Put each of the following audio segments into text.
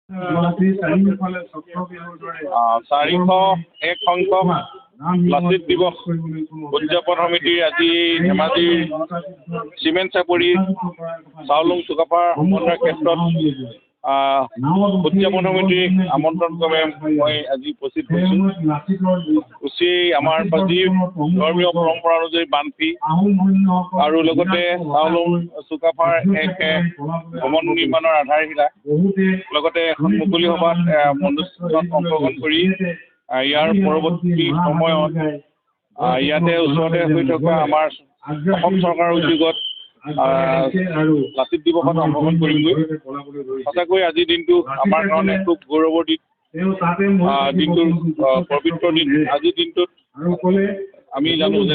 401 সংখ্যক লাচিত দিৱস উদযাপন সমিতিৰ আজি ধেমাজিৰ চিমেণ্ট চাপৰি চাউলুং চুকাফা সমন্বয় ক্ষেত্ৰত উদযাপন সমিতিৰ আমন্ত্ৰণ ক্ৰমে মই আজি উপস্থিত হৈছোঁ। উচি আমাৰ প্ৰাচীন ধৰ্মীয় পৰম্পৰা অনুযায়ী বানফি আৰু লগতে চাউলুং চুকাফাৰ এক ভৱন নিৰ্মাণৰ আধাৰশিলা, লগতে এখন মুকলি সভাত অনুষ্ঠানত অংশগ্ৰহণ কৰি ইয়াৰ পৰৱৰ্তী সময়ত ইয়াতে ওচৰতে হৈ থকা আমাৰ অসম চৰকাৰৰ উদ্যোগত লাচিত দিৱসত অংশগ্ৰহণ কৰিমগৈ। সঁচাকৈ আজিৰ দিনটো আমাৰ কাৰণে খুব গৌৰৱৰ দিন, দিনটোৰ পবিত্ৰ দিন। আজিৰ দিনটোত আমি জানো যে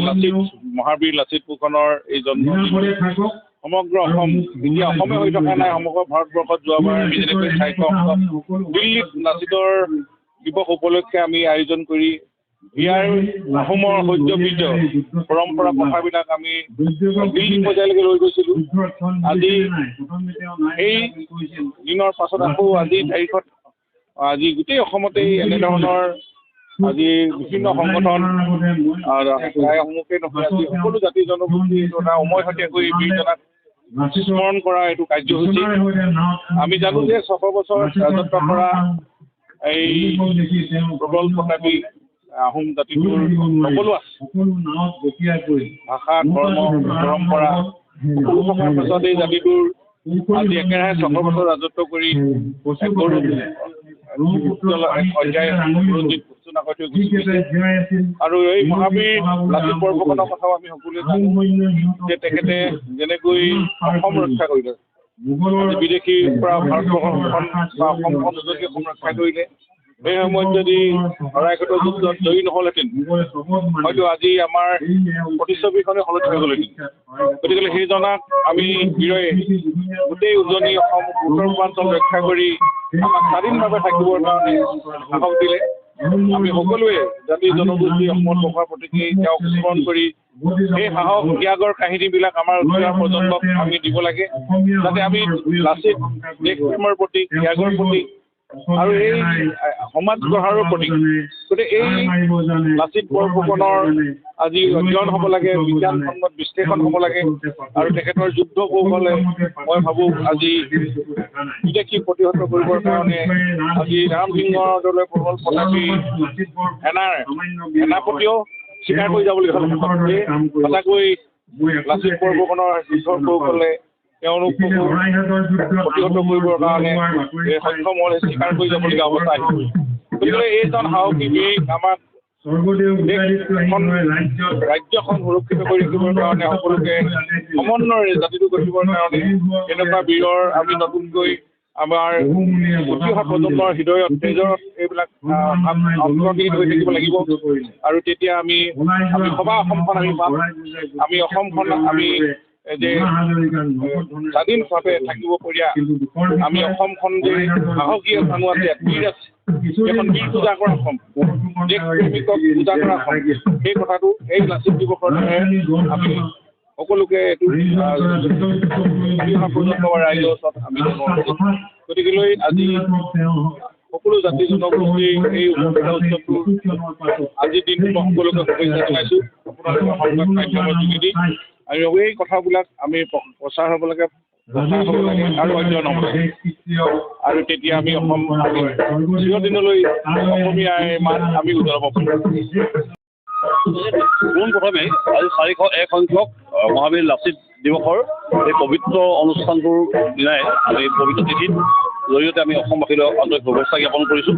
মহাবীৰ লাচিত ফুকনৰ এই জন্মদিন সমগ্ৰ অসম, এতিয়া অসমে হৈ থকা নাই, সমগ্ৰ ভাৰতবৰ্ষত যোৱাবাৰ আমি যেনেকৈ 400 দিল্লীত লাচিতৰ দিৱস উপলক্ষে আমি আয়োজন কৰি ইয়াৰ অসমৰ সৌন্দৰ্য পৰম্পৰা কথাবিলাক আমি দিল্লী পৰ্যায়লৈকে লৈ গৈছিলোঁ। আজি এই দিনৰ পাছত আকৌ আজিৰ তাৰিখত আজি গোটেই অসমতেই এনেধৰণৰ আজি বিভিন্ন সংগঠন ৰায়সমূহে নহয়, আজি সকলো জাতি জনগোষ্ঠী এটা উমৈহতীয়াকৈ বীৰজনাক স্মৰণ কৰা এইটো কাৰ্যসূচী। আমি জানো যে 600 বছৰ ৰাজত্ব কৰা এই প্ৰবল প্ৰতাপী আহোম জাতিটোৰ সকলো আছে, ভাষা ধৰ্ম পৰম্পৰা সকলো থকাৰ পাছত এই জাতিটোৰ আজি একেৰাহে 600 বছৰ ৰাজত্ব কৰি আৰু এই মহাবীৰ লাচিত বৰফুকনৰ কথাও আমি সকলোৱে জানো যে তেখেতে যেনেকৈ অসম ৰক্ষা কৰিলে, বিদেশীৰ পৰা ভাৰতবৰ্ষখন বা অসমখন যদি অসম ৰক্ষা কৰিলে, সেই সময়ত যদি শৰাইঘাটৰ যুদ্ধত জয়ী নহ'লহেঁতেন হয়তো আজি আমাৰ প্ৰতিচ্ছবিখনে সলনি হৈ গ'লহেঁতেন। গতিকে সেইজনাক আমি বিৰয়ে গোটেই উজনি অসম উত্তৰ পূৰ্বাঞ্চল ৰক্ষা কৰি আমাক স্বাধীনভাৱে থাকিবৰ কাৰণে সাহস দিলে। আমি সকলোৱে জাতি জনগোষ্ঠী অসমত বসবাস প্ৰতিকে তেওঁক স্মৰণ কৰি সেই সাহস ত্যাগৰ কাহিনীবিলাক আমাৰ উঠি অহা প্ৰজন্মক আমি দিব লাগে, যাতে আমি লাচিত দেশপ্ৰেমৰ প্ৰতীক, ত্যাগৰ প্ৰতীক আৰু এই সমাজ গঢ়াৰৰ প্ৰতীক। গতিকে এই লাচিত বৰফুকনৰ আজি অধ্যয়ন হ'ব লাগে, বিজ্ঞানসন্মত বিশ্লেষণ হ'ব লাগে আৰু তেখেতৰ যুদ্ধ কৌশলে মই ভাবোঁ আজি বিদেশী প্ৰতিহত কৰিবৰ কাৰণে আজি ৰামসিংহৰ দৰে প্ৰবল প্ৰতাপী সেনাপতিও স্বীকাৰ কৰি যাবলগীয়া হ'ল। সঁচাকৈ লাচিত বৰফুকনৰ যুদ্ধৰ কৌশলে তেওঁলোক প্ৰতিহত কৰিবৰ কাৰণে সক্ষম হ'লে স্বীকাৰ কৰি যাবলগীয়া অৱস্থা আহিব। গতিকে এইজন সাহসী বীৰ আমাক ৰাজ্যখন সুৰক্ষিত কৰি ৰাখিবৰ কাৰণে সকলোকে সমন্বয়েৰে জাতিটো গঢ়িবৰ কাৰণে এনেকুৱা বীৰৰ আমি নতুনকৈ আমাৰ উঠি অহা প্ৰজন্মৰ হৃদয়ত তেজত এইবিলাক অন্তৰ্নিহিত হৈ থাকিব লাগিব আৰু তেতিয়া আমি সভা অসমখন আমি পাম। আমি অসমখন আমি যে স্বাধীনভাৱে থাকিব পৰা আমি অসমখন যে সাহসী মানুহ আছে, বীৰ আছে, এখন বীৰ পূজা কৰা অসম, দেশ প্ৰেমিকক পূজা কৰা অসম, সেই কথাটো এই লাচিত দিৱসৰ দৰে আমি সকলোকে এইটো প্ৰজন্মৰ ৰাইজৰ ওচৰত আমি গতিকেলৈ আজি সকলো জাতি জনগোষ্ঠীৰ এই উৎসৱটো আজিৰ দিনটো মই সকলোকে শুভেচ্ছা জনাইছোঁ আপোনালোকৰ সংবাদ মাধ্যমৰ যোগেদি। আৰু এই কথাবিলাক আমি প্ৰচাৰ হ'ব লাগে আৰু অধ্যয়ন হ'ব লাগে আৰু তেতিয়া আমি অসম চিৰদিনলৈ অসমীয়াৰ মান আমি উজ্বলাব পাৰিম। পোনপ্ৰথমে আজি 401 সংখ্যক মহাবীৰ লাচিত দিৱসৰ এই পবিত্ৰ অনুষ্ঠানটোৰ দিনাই আমি পবিত্ৰ তিথিত জৰিয়তে আমি অসমবাসীলৈ আন্তৰিক শুভেচ্ছা জ্ঞাপন কৰিছোঁ।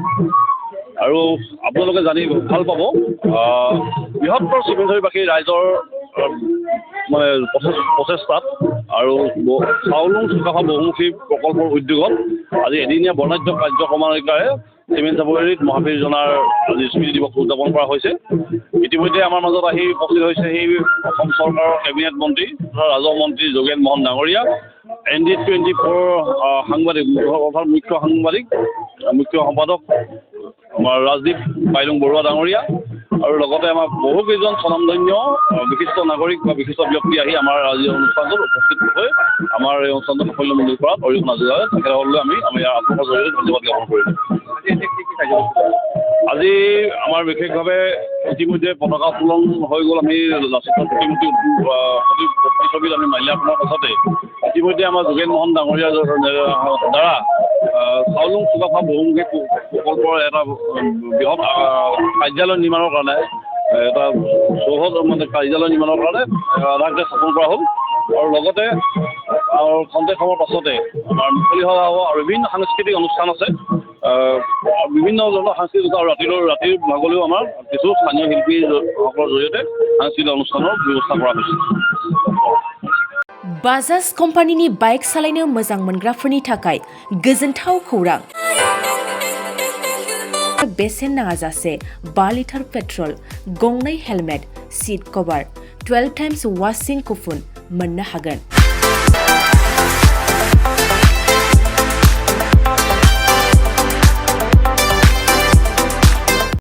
আৰু আপোনালোকে জানি ভাল পাব বৃহত্তৰ চিমেণ্টচাপৰিবাসী ৰাইজৰ মানে প্ৰচেষ্টাত আৰু চাউলুং চুকাফা বহুমুখী প্ৰকল্পৰ উদ্যোগত আজি এদিনীয়া বৰ্ণাঢ্য কাৰ্যক্ৰমালিকাৰে চিমেণ্টচাপৰিত মহাবীৰজনাৰ আজি স্মৃতি দিৱস উদযাপন কৰা হৈছে। ইতিমধ্যে আমাৰ মাজত আহি উপস্থিত হৈছে সেই অসম চৰকাৰৰ কেবিনেট মন্ত্ৰী তথা ৰাজহ মন্ত্ৰী যোগেন মহন ডাঙৰীয়া, ND24 সাংবাদিক মুখ্য সম্পাদক আমাৰ ৰাজদীপ বাইলুং বৰুৱা ডাঙৰীয়া আৰু লগতে আমাৰ বহুকেইজন স্বনামধন্য বিশিষ্ট নাগৰিক বা বিশিষ্ট ব্যক্তি আহি আমাৰ আজি অনুষ্ঠানটোত উপস্থিত হৈ আমাৰ এই অনুষ্ঠানটো সাফল্যমণ্ডিত কৰাত অৰিহণা যোগালে তেখেতসকললৈ আমি ইয়াৰ আপোনালোকৰ জৰিয়তে ধন্যবাদ জ্ঞাপন কৰিলোঁ। আজি আমাৰ বিশেষভাৱে ইতিমধ্যে পতাকা উত্তোলন হৈ গ'ল। আমি লাচিতৰ প্ৰতিছবিত আমি মাল্যাৰ্পণৰ পাছতে ইতিমধ্যে আমাৰ যোগেন মহন ডাঙৰীয়াৰ দ্বাৰা চাউলুং চুকাফা বহুমুখী প্ৰকল্পৰ এটা বৃহৎ কাৰ্যালয় নিৰ্মাণৰ কাৰণে এটা চৌহদ কাৰ্যালয় নিৰ্মাণৰ কাৰণে আধাৰশিলা স্থাপন কৰা হ'ল আৰু লগতে খন্তেক সময়ৰ পাছতে আমাৰ মুকলি সভা হ'ব আৰু বিভিন্ন সাংস্কৃতিক অনুষ্ঠান আছে। বিভিন্ন ধৰণৰ সাংস্কৃতিক আৰু ৰাতিৰ ভাগলৈও আমাৰ কিছু স্থানীয় শিল্পীসকলৰ জৰিয়তে সাংস্কৃতিক অনুষ্ঠানৰ ব্যৱস্থা কৰা হৈছে। बाजाज कम्पानिनि बाइक सालायनो मोजां मोनग्राफोरनि थाखाय गोजोनथाव खौरां। बेसेन नाङाजासे 5 लिटार पेट्रल, गंनै हेलमेट, सीट कभार, 12 टाइम्स वाशिं कुपन मोननो हागोन।